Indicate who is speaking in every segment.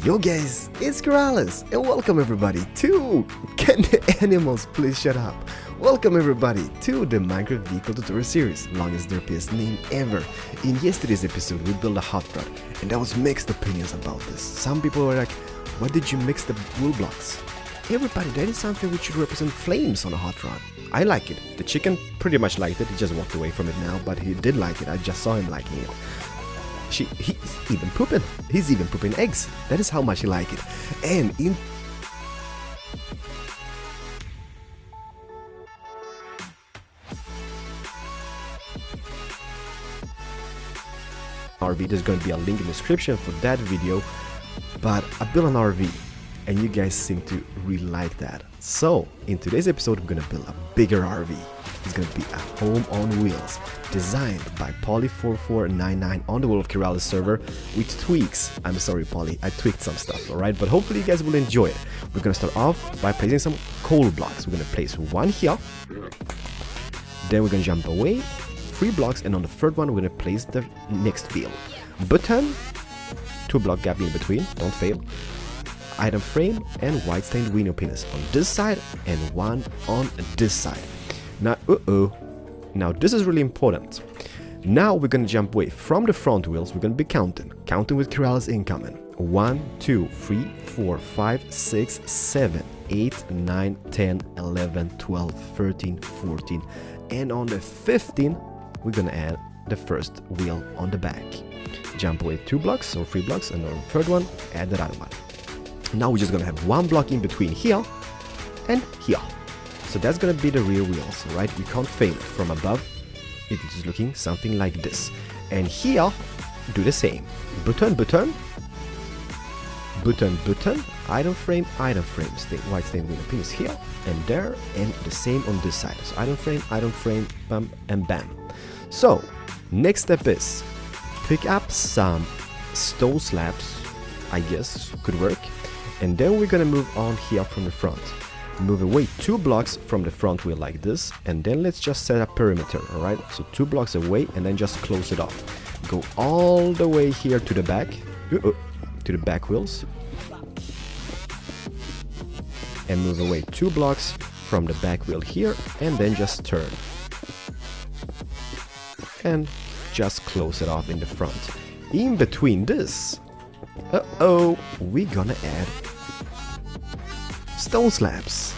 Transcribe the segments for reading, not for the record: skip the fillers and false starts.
Speaker 1: Yo guys, it's Corrales and welcome everybody to Can the Animals Please Shut Up? Welcome everybody to the Minecraft Vehicle Tutorial Series, longest derpiest name ever. In yesterday's episode we built a hot rod and there was mixed opinions about this. Some people were like, why did you mix the wool blocks? Everybody, that is something which should represent flames on a hot rod. I like it. The chicken pretty much liked it, he just walked away from it now, but he did like it, I just saw him liking it. He's even pooping. He's even pooping eggs. That is how much he likes it. And in RV, there's going to be a link in the description for that video. But I built an RV, and you guys seem to really like that. So in today's episode, we're going to build a bigger RV. It's going to be a home on wheels, designed by Polly4499 on the World of Corrales server with tweaks. I'm sorry, Polly, I tweaked some stuff, alright? But hopefully you guys will enjoy it. We're going to start off by placing some coal blocks. We're going to place one here, then we're going to jump away 3 blocks, and on the third one we're going to place the next wheel. Button, 2 block gap in between, don't fail. Item frame and white stained window pins on this side and one on this side. Now, now this is really important. Now we're gonna jump away from the front wheels. We're gonna be counting with Corrales incoming. 1, 2, 3, 4, 5, 6, 7, 8, 9, 10, 11, 12, 13, 14, and on the 15, we're gonna add the first wheel on the back. Jump away 2 blocks or 3 blocks, and on the third one, add the other one. Now we're just gonna have 1 block in between here and here. So that's gonna be the rear wheels, right? You can't fail it. From above, it is looking something like this. And here, do the same. Button, button, button, button, item frame, white stained window pins here and there, and the same on this side. So item frame, bam, and bam. So next step is pick up some stone slabs, I guess could work, and then we're gonna move on here from the front. Move away 2 blocks from the front wheel like this, and then let's just set a perimeter, alright? So 2 blocks away and then just close it off. Go all the way here to the back, to the back wheels, and move away 2 blocks from the back wheel here, and then just turn. And just close it off in the front. In between this, we're gonna add stone slabs.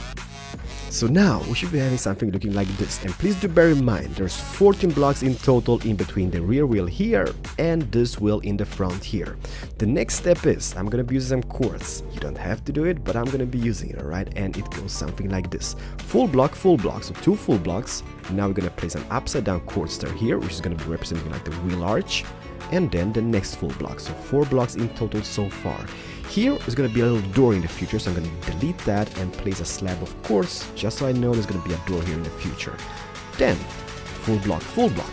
Speaker 1: So now we should be having something looking like this, and please do bear in mind there's 14 blocks in total in between the rear wheel here and this wheel in the front here. The next step is I'm gonna be using some quartz. You don't have to do it, but I'm gonna be using it, alright? And it goes something like this: full block, so 2 full blocks. Now we're gonna place an upside down quartz star here, which is gonna be representing like the wheel arch, and then the next full block. So 4 blocks in total so far. Here is going to be a little door in the future, so I'm going to delete that and place a slab of quartz, just so I know there's going to be a door here in the future. Then, full block.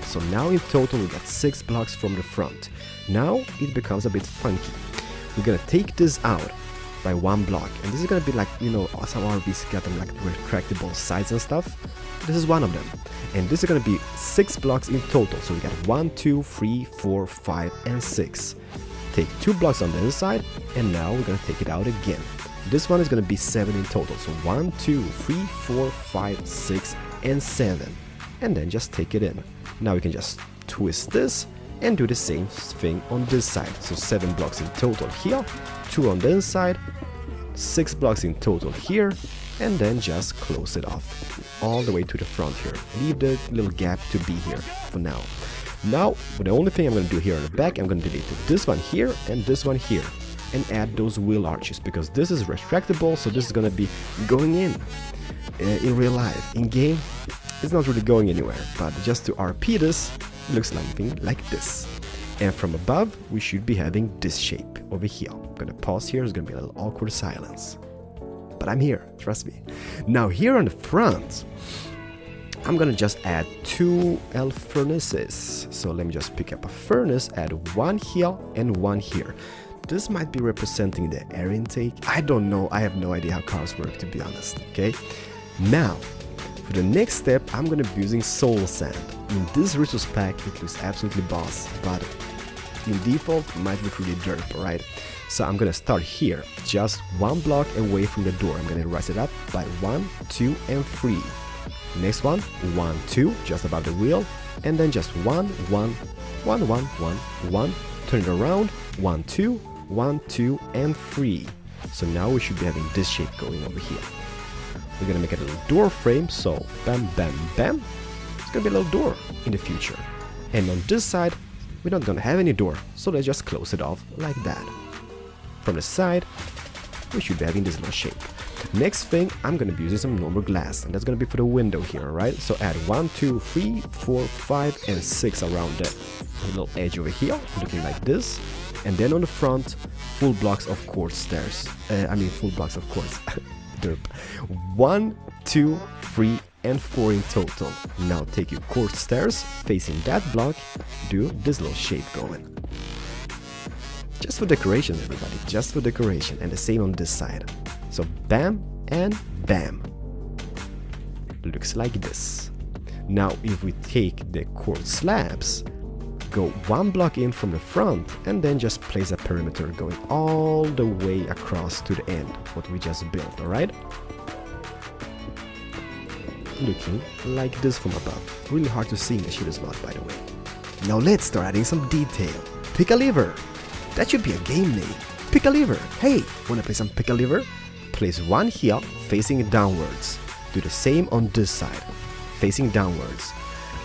Speaker 1: So now in total we got 6 blocks from the front. Now it becomes a bit funky. We're going to take this out by 1 block, and this is going to be like, you know, some RVs got them like retractable sides and stuff. This is one of them. And this is going to be 6 blocks in total, so we got 1, 2, 3, 4, 5, and 6. Take 2 blocks on the inside, and now we're going to take it out again. This one is going to be 7 in total, so 1, 2, 3, 4, 5, 6, and 7. And then just take it in. Now we can just twist this and do the same thing on this side. So 7 blocks in total here, 2 on the inside, 6 blocks in total here, and then just close it off all the way to the front here. Leave the little gap to be here for now. Now, the only thing I'm going to do here on the back, I'm going to delete this one here and this one here, and add those wheel arches, because this is retractable, so this is going to be going in real life. In game, it's not really going anywhere, but just to RP this, it looks something like this. And from above, we should be having this shape over here. I'm going to pause here, it's going to be a little awkward silence. But I'm here, trust me. Now here on the front, I'm gonna just add 2 elf furnaces. So let me just pick up a furnace, add 1 here and 1 here. This might be representing the air intake. I don't know, I have no idea how cars work, to be honest, okay? Now, for the next step, I'm gonna be using soul sand. In this resource pack, it looks absolutely boss, but in default, it might look really derp, right? So I'm gonna start here, just 1 block away from the door. I'm gonna rise it up by 1, 2, and 3. Next one, 1, 2, just above the wheel, and then just 1, 1, 1, 1, 1, 1. Turn it around, 1, 2, 1, 2, and 3. So now we should be having this shape going over here. We're gonna make a little door frame, so bam, bam, bam. It's gonna be a little door in the future. And on this side, we're not gonna have any door, so let's just close it off like that. From the side, we should be having this little shape. Next thing, I'm gonna be using some normal glass, and that's gonna be for the window here, alright? So add 1, 2, 3, 4, 5, and 6 around the little edge over here, looking like this. And then on the front, full blocks of quartz stairs. Full blocks of quartz. Derp. 1, 2, 3, and 4 in total. Now take your quartz stairs, facing that block, do this little shape going. Just for decoration, everybody, just for decoration, and the same on this side. So bam and bam. Looks like this. Now if we take the quartz slabs, go 1 block in from the front, and then just place a perimeter going all the way across to the end, what we just built, alright? Looking like this from above. Really hard to see in the shooter's mod, by the way. Now let's start adding some detail. Pick a lever. That should be a game name. Pick a lever. Hey, wanna play some pick a lever? Place 1 here, facing it downwards. Do the same on this side, facing downwards.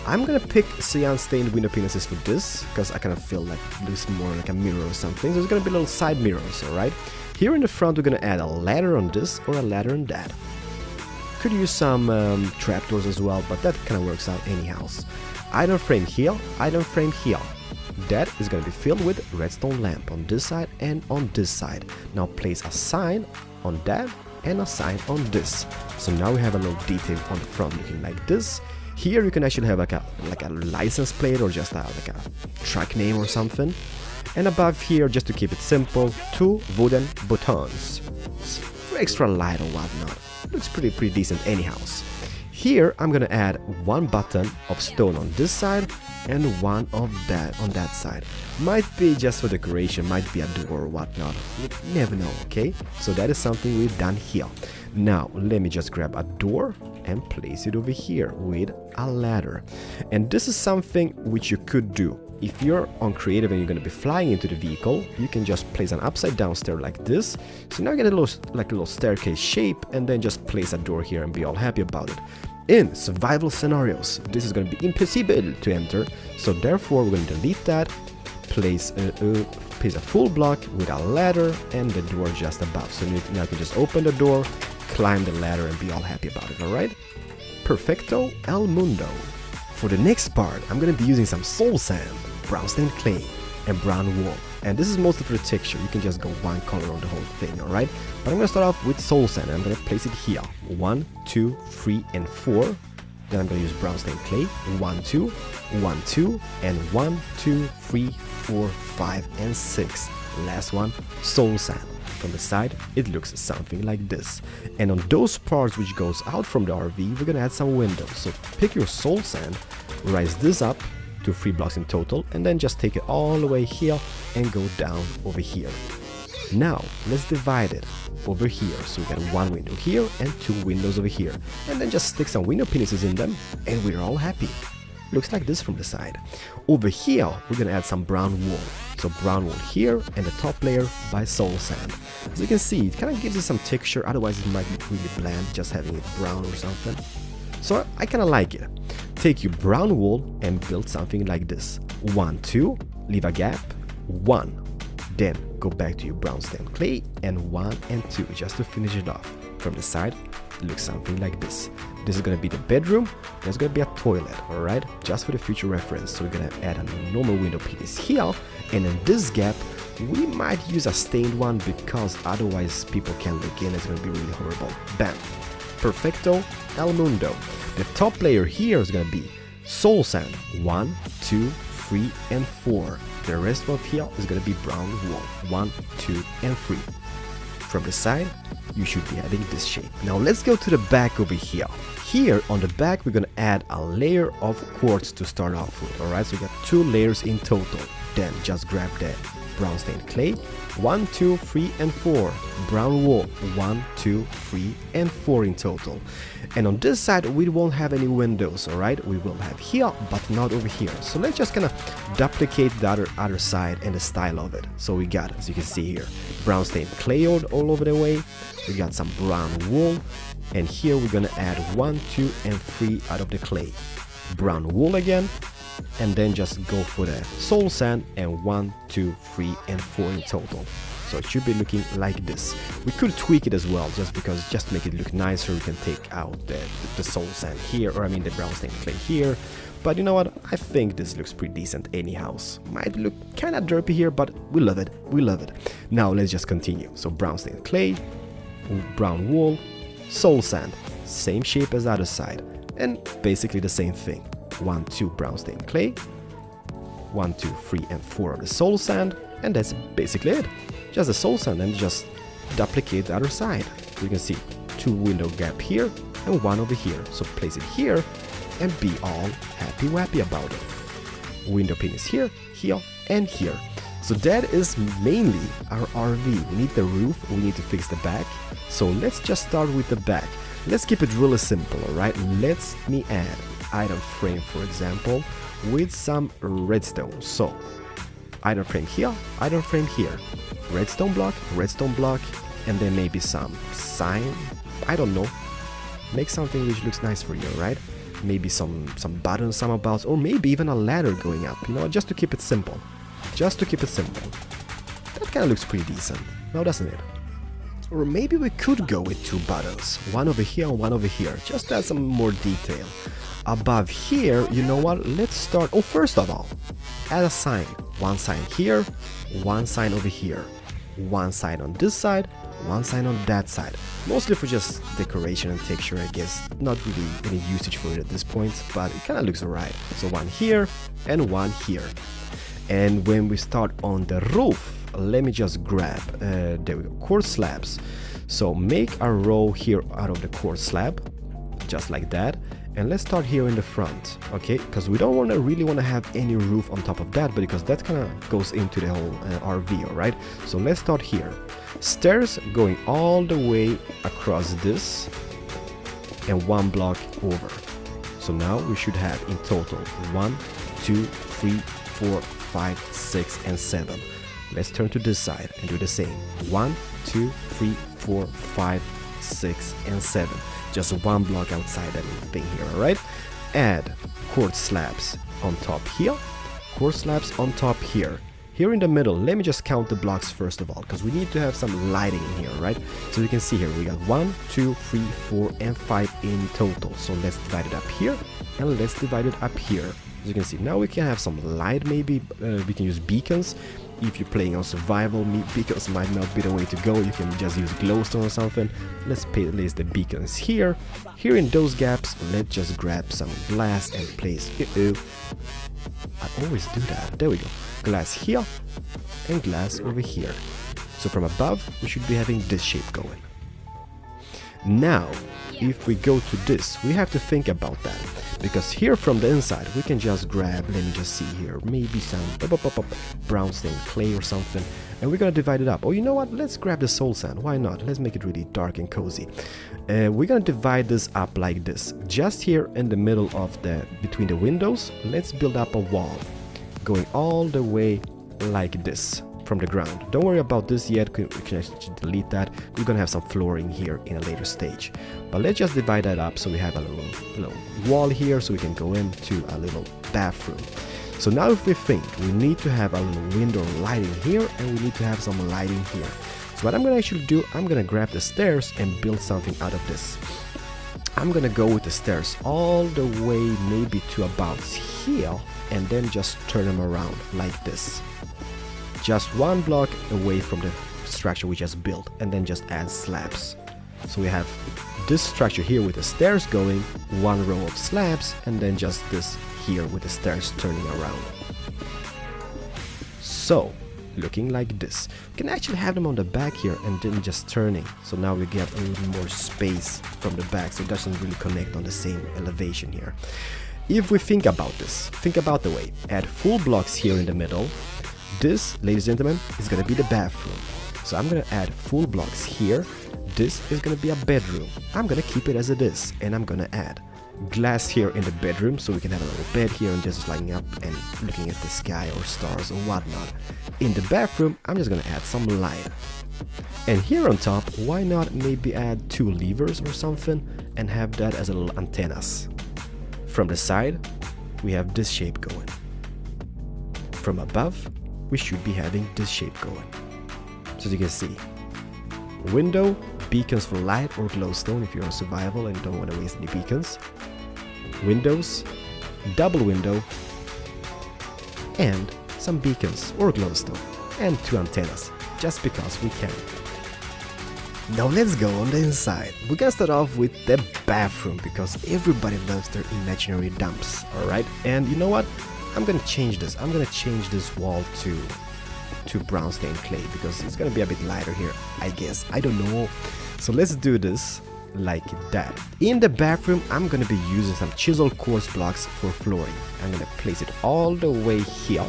Speaker 1: I'm gonna pick cyan stained window penises for this, because I kind of feel like this more like a mirror or something. So there's gonna be little side mirrors, alright? Here in the front, we're gonna add a ladder on this or a ladder on that. Could use some trapdoors as well, but that kind of works out anyhow. Item frame here, item frame here. That is going to be filled with redstone lamp on this side and on this side. Now place a sign on that and a sign on this. So now we have a little detail on the front looking like this. Here you can actually have like a license plate or just like a truck name or something. And above here, just to keep it simple, 2 wooden buttons. For extra light or whatnot. Looks pretty decent anyhow. Here I'm gonna add 1 button of stone on this side and 1 of that on that side. Might be just for decoration, might be a door or whatnot. You never know, okay? So that is something we've done here. Now let me just grab a door and place it over here with a ladder. And this is something which you could do. If you're on creative and you're going to be flying into the vehicle, you can just place an upside down stair like this. So now you get a little staircase shape, and then just place a door here and be all happy about it. In survival scenarios, this is going to be impossible to enter, so therefore we're going to delete that, place a full block with a ladder and the door just above. So now you can just open the door, climb the ladder and be all happy about it, alright? Perfecto el mundo. For the next part, I'm going to be using some soul sand, brown stained clay, and brown wool. And this is mostly for the texture. You can just go 1 color on the whole thing, alright? But I'm going to start off with soul sand, and I'm going to place it here. 1, 2, 3, and 4. Then I'm going to use brown stained clay. 1, 2, 1, 2, and 1, 2, 3, 4, 5, and 6. Last one, soul sand. From the side, it looks something like this. And on those parts which goes out from the RV, we're gonna add some windows. So pick your soul sand, rise this up to 3 blocks in total, and then just take it all the way here and go down over here. Now let's divide it over here. So we got 1 window here and 2 windows over here, and then just stick some window penises in them, and we're all happy. Looks like this from the side. Over here, we're gonna add some brown wool. So brown wool here, and the top layer by soul sand. As you can see, it kind of gives it some texture, otherwise it might be really bland just having it brown or something. So I kind of like it. Take your brown wool and build something like this. 1, 2, leave a gap, 1. Then go back to your brown stained clay, and 1 and 2 just to finish it off. From the side, it looks something like this. This is going to be the bedroom. There's going to be a toilet, alright? Just for the future reference. So we're going to add a normal window piece here. And in this gap, we might use a stained one because otherwise people can look in. It's going to be really horrible. Bam. Perfecto el mundo. The top layer here is going to be soul sand. 1, 2, 3, and 4. The rest of here is going to be brown wool. 1, 2, and 3. From the side, you should be adding this shape. Now let's go to the back over here. Here on the back, we're gonna add a layer of quartz to start off with. Alright, so we got 2 layers in total. Then just grab the brown stained clay, 1, 2, 3, and 4. Brown wool, 1, 2, 3, and 4 in total. And on this side, we won't have any windows, alright? We will have here, but not over here. So let's just kind of duplicate the other side and the style of it. So we got, as you can see here, brown stained clay all over the way. We got some brown wool. And here we're gonna add 1, 2, and 3 out of the clay. Brown wool again. And then just go for the soul sand, and 1, 2, 3, and 4 in total. So it should be looking like this. We could tweak it as well, just to make it look nicer. We can take out the soul sand here, or I mean the brown stained clay here. But you know what? I think this looks pretty decent anyhow. Might look kind of derpy here, but we love it. We love it. Now let's just continue. So brown stained clay, brown wool, soul sand, same shape as the other side, and basically the same thing. 1, 2 brown stained clay, 1, 2, 3, and 4 of the soul sand, and that's basically it. Just the soul sand, and just duplicate the other side. You can see 2 window gap here and 1 over here. So place it here and be all happy wappy about it. Window pin is here, here, and here. So that is mainly our RV. We need the roof, we need to fix the back. So let's just start with the back. Let's keep it really simple, alright? Let me add item frame, for example, with some redstone. So item frame here, redstone block, and then maybe some sign, I don't know, make something which looks nice for you, right? Maybe some buttons, some abouts, or maybe even a ladder going up, you know, just to keep it simple. That kind of looks pretty decent, now doesn't it? Or maybe we could go with 2 buttons, one over here and one over here, just to add some more detail. Above here, you know what, let's start, first of all, add a sign. 1 sign here, 1 sign over here, 1 sign on this side, 1 sign on that side. Mostly for just decoration and texture, I guess. Not really any usage for it at this point, but it kind of looks alright. So 1 here and 1 here. And when we start on the roof, let me just grab, there we go, quartz slabs. So make a row here out of the quartz slab, just like that. And let's start here in the front, okay? Because we don't really want to have any roof on top of that, but because that kind of goes into the whole RV, alright? So let's start here. Stairs going all the way across this, and 1 block over. So now we should have in total 1, 2, 3, 4, 5, 6, and 7. Let's turn to this side and do the same. 1, 2, 3, 4, 5, 6, and 7. Just 1 block outside that little thing here, alright? Add quartz slabs on top here, quartz slabs on top here. Here in the middle, let me just count the blocks first of all, because we need to have some lighting in here, right? So you can see here, we got 1, 2, 3, 4, and 5 in total. So let's divide it up here, and let's divide it up here. As you can see, now we can have some light, maybe we can use beacons. If you're playing on survival, beacons might not be the way to go. You can just use glowstone or something. Let's place the beacons here. Here in those gaps, let's just grab some glass and place. I always do that. There we go. Glass here and glass over here. So from above, we should be having this shape going. Now, if we go to this, we have to think about that. Because here from the inside, we can just grab, let me just see here, maybe some brown stained clay or something. And we're gonna divide it up. Oh, you know what? Let's grab the soul sand. Why not? Let's make it really dark and cozy. We're gonna divide this up like this. Just here in the middle of between the windows, let's build up a wall. Going all the way like this. From the ground. Don't worry about this yet, we can actually delete that. We're gonna have some flooring here in a later stage. But let's just divide that up so we have a little wall here so we can go into a little bathroom. So now if we think, we need to have a little window lighting here and we need to have some lighting here. So what I'm gonna actually do, I'm gonna grab the stairs and build something out of this. I'm gonna go with the stairs all the way maybe to about here and then just turn them around like this. Just 1 block away from the structure we just built, and then just add slabs. So we have this structure here with the stairs going, 1 row of slabs, and then just this here with the stairs turning around. So, looking like this. We can actually have them on the back here and then just turning. So now we get a little more space from the back, so it doesn't really connect on the same elevation here. If we think about this, think about the way, add full blocks here in the middle, This, ladies and gentlemen, is gonna be the bathroom. So I'm gonna add full blocks here. This is gonna be a bedroom. I'm gonna keep it as it is, and I'm gonna add glass here in the bedroom so we can have a little bed here and just lying up and looking at the sky or stars or whatnot. In the bathroom, I'm just gonna add some light. And here on top, why not maybe add 2 levers or something and have that as a little antennas. From the side, we have this shape going. From above, we should be having this shape going. So as you can see, window, beacons for light or glowstone if you're on survival and don't want to waste any beacons. Windows, double window, and some beacons or glowstone, and 2 antennas, just because we can. Now let's go on the inside. We're gonna start off with the bathroom because everybody loves their imaginary dumps, alright? And you know what? I'm gonna change this. I'm gonna change this wall to brown stained clay because it's gonna be a bit lighter here, I guess. I don't know. So let's do this like that. In the bathroom, I'm gonna be using some chiseled quartz blocks for flooring. I'm gonna place it all the way here.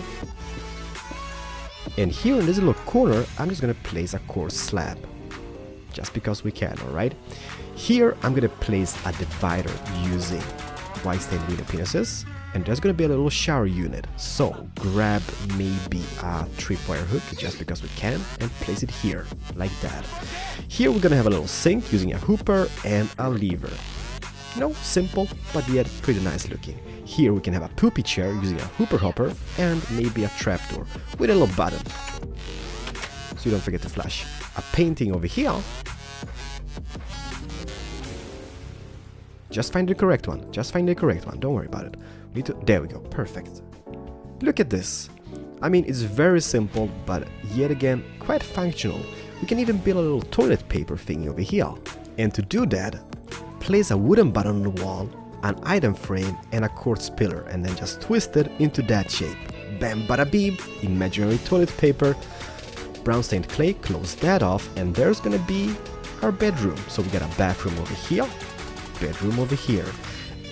Speaker 1: And here in this little corner, I'm just gonna place a quartz slab. Just because we can, alright? Here, I'm gonna place a divider using white stained window penises. And there's gonna be a little shower unit. So grab maybe a tripwire hook just because we can and place it here like that. Here we're gonna have a little sink using a hooper and a lever. You know, simple but yet pretty nice looking. Here we can have a poopy chair using a hooper hopper and maybe a trapdoor with a little button. So you don't forget to flush. A painting over here. Just find the correct one. Just find the correct one. Don't worry about it. There we go. Perfect. Look at this. I mean, it's very simple, but yet again, quite functional. We can even build a little toilet paper thingy over here. And to do that, place a wooden button on the wall, an item frame, and a quartz pillar, and then just twist it into that shape. Bam bada beep, imaginary toilet paper, brown stained clay, close that off, and there's gonna be our bedroom. So we got a bathroom over here, bedroom over here.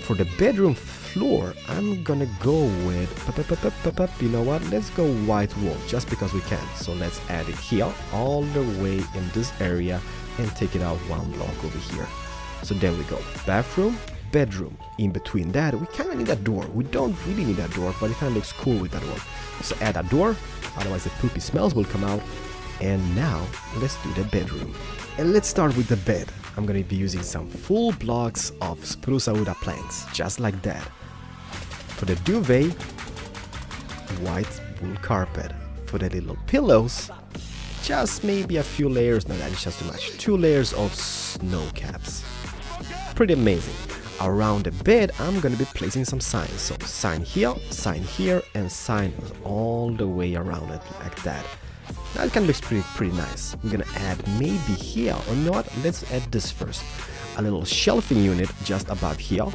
Speaker 1: For the bedroom floor, I'm gonna go with, you know what, let's go white wool, just because we can. So let's add it here, all the way in this area, and take it out 1 block over here. So there we go, bathroom, bedroom. In between that, we kind of need a door. We don't really need a door, but it kind of looks cool with that one. So add a door, otherwise the poopy smells will come out. And now, let's do the bedroom. And let's start with the bed. I'm gonna be using some full blocks of spruce wood planks, just like that. For the duvet, white wool carpet. For the little pillows, just maybe a few layers, no, that is just too much. 2 layers of snow caps. Pretty amazing. Around the bed, I'm gonna be placing some signs. So sign here, and sign all the way around it, like that. That kind of looks pretty nice. We're gonna add maybe here, or not, let's add this first. A little shelving unit just above here,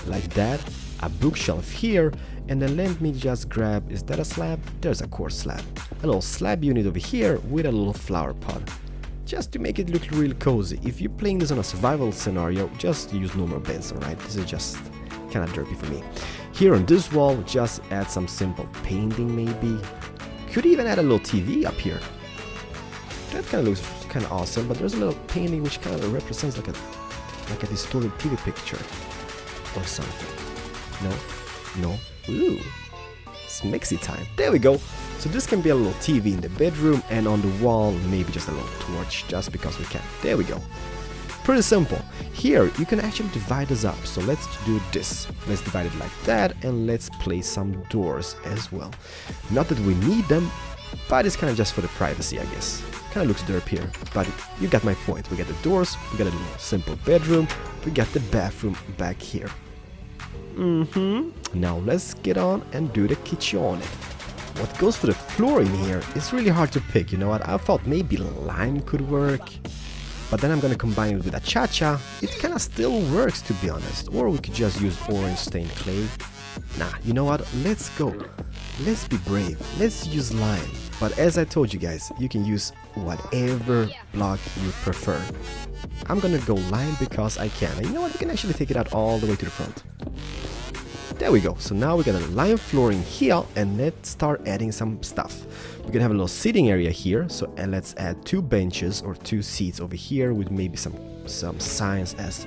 Speaker 1: like that. A bookshelf here, and then let me just grab, is that a slab? There's a quartz slab. A little slab unit over here with a little flower pot. Just to make it look real cozy. If you're playing this on a survival scenario, just use normal beds, alright? This is just kind of derpy for me. Here on this wall, just add some simple painting maybe. Could even add a little TV up here. That kind of looks kind of awesome, but there's a little painting which kind of represents like a distorted TV picture or something. No? Ooh, it's mixy time. There we go. So this can be a little TV in the bedroom, and on the wall maybe just a little torch, just because we can. There we go. Pretty simple. Here you can actually divide this up, so let's do this. Let's divide it like that, and let's place some doors as well. Not that we need them, but it's kind of just for the privacy, I guess. Kind of looks derp here, but you got my point. We got the doors, we got a little simple bedroom, we got the bathroom back here. Now let's get on and do the kitchen. What goes for the floor in here is really hard to pick, you know what? I thought maybe lime could work, but then I'm gonna combine it with a cha-cha. It kinda still works, to be honest. Or we could just use orange stained clay. Nah, you know what? Let's go. Let's be brave. Let's use lime. But as I told you guys, you can use whatever block you prefer. I'm gonna go lime because I can. And you know what? You can actually take it out all the way to the front. There we go. So now we got a line flooring here, and let's start adding some stuff. We're gonna have a little sitting area here, so and let's add 2 benches or 2 seats over here with maybe some signs as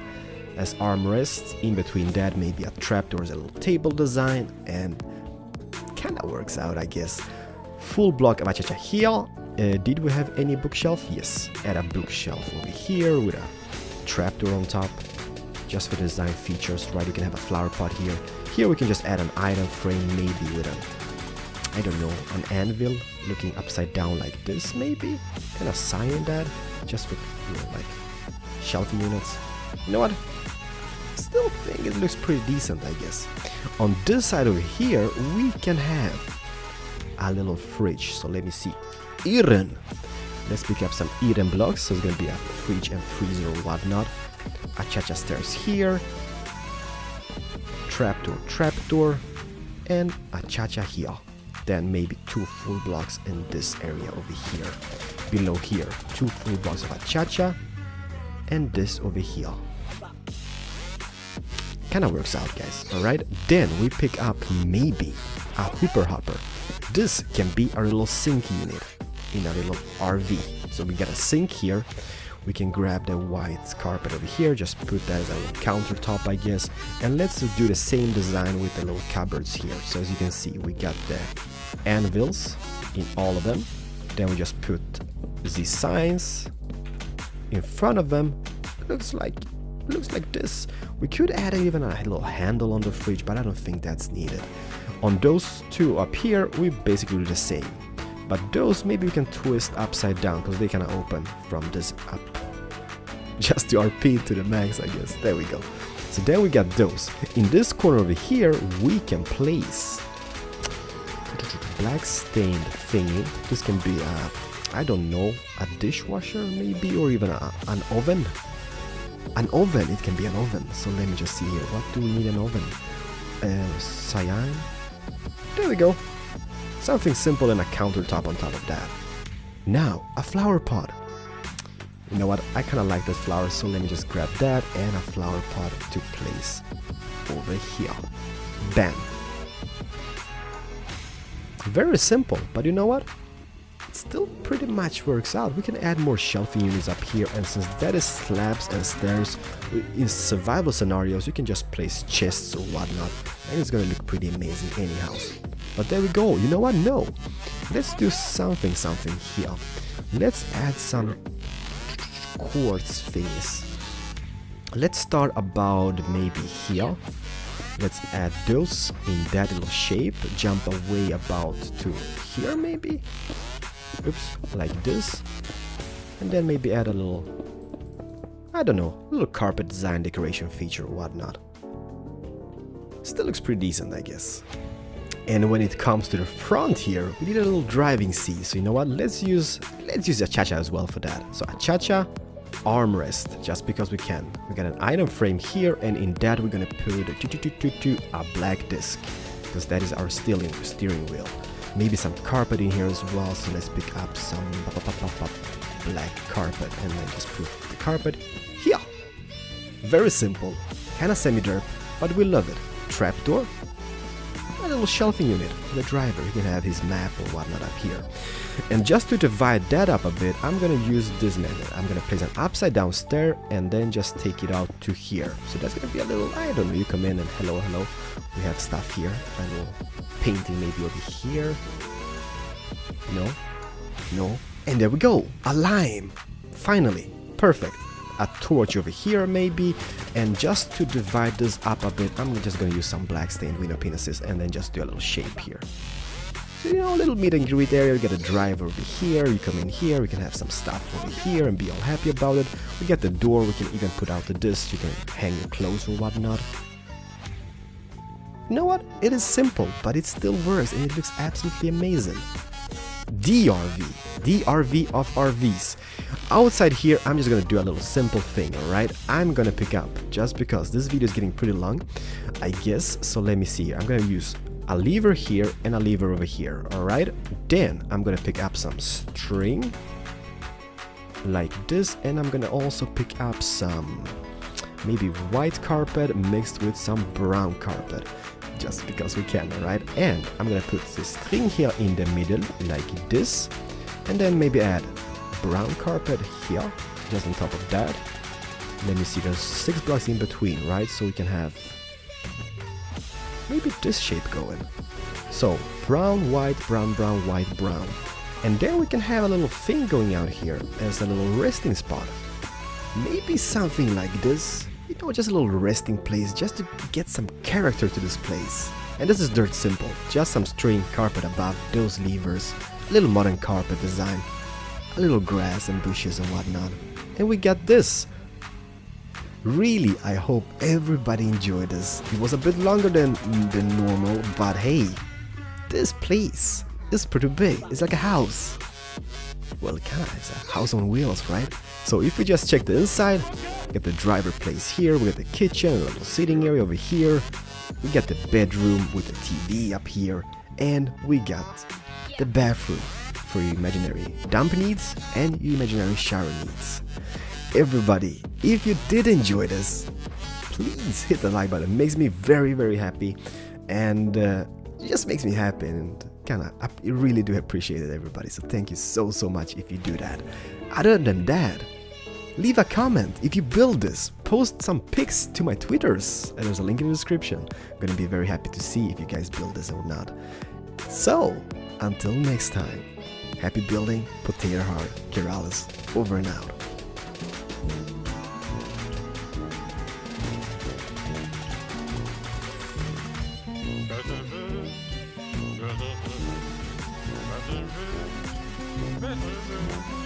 Speaker 1: armrests. In between that, maybe a trapdoor as a little table design, and kind of works out, I guess. Full block of achacha here. Did we have any bookshelf? Yes, add a bookshelf over here with a trapdoor on top, just for design features, right? You can have a flower pot here. Here we can just add an item frame, maybe with a, I don't know, an anvil looking upside down like this, maybe? Kind of sign that, just for, you know, like shelving units. You know what? Still think it looks pretty decent, I guess. On this side over here, we can have a little fridge. So let me see. Iron. Let's pick up some iron blocks. So it's gonna be a fridge and freezer or whatnot. Achacha stairs here. Trapdoor, and achacha here. Then maybe 2 full blocks in this area over here. Below here, 2 full blocks of achacha, and this over here. Kind of works out, guys. All right. Then we pick up maybe a hopper. This can be our little sink unit in a little RV. So we got a sink here. We can grab the white carpet over here, just put that as a little countertop, I guess. And let's do the same design with the little cupboards here. So as you can see, we got the anvils in all of them. Then we just put these signs in front of them. Looks like this. We could add even a little handle on the fridge, but I don't think that's needed. On those 2 up here, we basically do the same. But those maybe we can twist upside down because they kind of open from this up. Just to RP to the max, I guess. There we go. So then we got those. In this corner over here, we can place black stained thingy. This can be a, I don't know, a dishwasher maybe, or even an oven. An oven, it can be an oven. So let me just see here. What do we need an oven? Cyan. There we go. Something simple and a countertop on top of that. Now, a flower pot. You know what? I kind of like the flowers, so let me just grab that and a flower pot to place over here. Bam. Very simple, but you know what? It still pretty much works out. We can add more shelving units up here, and since that is slabs and stairs, in survival scenarios, you can just place chests or whatnot, and it's gonna look pretty amazing anyhow. But there we go. You know what? No. Let's do something here. Let's add some quartz things. Let's start about maybe here. Let's add those in that little shape. Jump away about to here maybe. Oops, like this. And then maybe add a little, I don't know, little carpet design decoration feature or whatnot. Still looks pretty decent, I guess. And when it comes to the front here, we need a little driving seat. So you know what? Let's use achacha as well for that. So achacha, armrest, just because we can. We got an item frame here, and in that we're gonna put a black disc, because that is our steering wheel. Maybe some carpet in here as well. So let's pick up some black carpet, and then just put the carpet here. Very simple, kind of semi-derp, but we love it. Trapdoor. A little shelving unit for the driver. He can have his map or whatnot up here. And just to divide that up a bit, I'm gonna use this method. I'm gonna place an upside down stair and then just take it out to here. So that's gonna be a little, I don't know, you come in and hello. We have stuff here. A little painting maybe over here. No. And there we go. A lime. Finally. Perfect. A torch over here maybe, and just to divide this up a bit, I'm just gonna use some black stained window penises and then just do a little shape here. So, you know, a little meet and greet area. We got a drive over here, you come in here, we can have some stuff over here and be all happy about it. We got the door, we can even put out the disc, you can hang your clothes or whatnot. You know what? It is simple, but it still works and it looks absolutely amazing. DRV of RVs. Outside here, I'm just gonna do a little simple thing, alright? I'm gonna pick up, just because this video is getting pretty long, I guess, so let me see here. I'm gonna use a lever here and a lever over here, alright? Then I'm gonna pick up some string, like this, and I'm gonna also pick up some maybe white carpet mixed with some brown carpet. just because we can, alright? And I'm gonna put this string here in the middle, like this. And then maybe add brown carpet here, just on top of that. Let me see, there's 6 blocks in between, right? So we can have maybe this shape going. So brown, white, brown, brown, white, brown. And then we can have a little thing going out here as a little resting spot. Maybe something like this. You know, just a little resting place, just to get some character to this place. And this is dirt simple, just some string carpet above those levers, a little modern carpet design, a little grass and bushes and whatnot. And we got this. Really, I hope everybody enjoyed this. It was a bit longer than normal, but hey, this place is pretty big. It's like a house. Well, kinda, it's a house on wheels, right? So if we just check the inside, we get the driver place here, we got the kitchen, a little sitting area over here, we got the bedroom with the TV up here, and we got the bathroom for your imaginary dump needs and your imaginary shower needs. Everybody, if you did enjoy this, please hit the like button. It makes me very, very happy, and it just makes me happy, and I really do appreciate it, everybody. So thank you so much if you do that. Other than that, leave a comment if you build this. Post some pics to my Twitters, and there's a link in the description. I'm gonna be very happy to see if you guys build this or not. So until next time, happy building, potato heart, Kiralis, over and out.
Speaker 2: Better.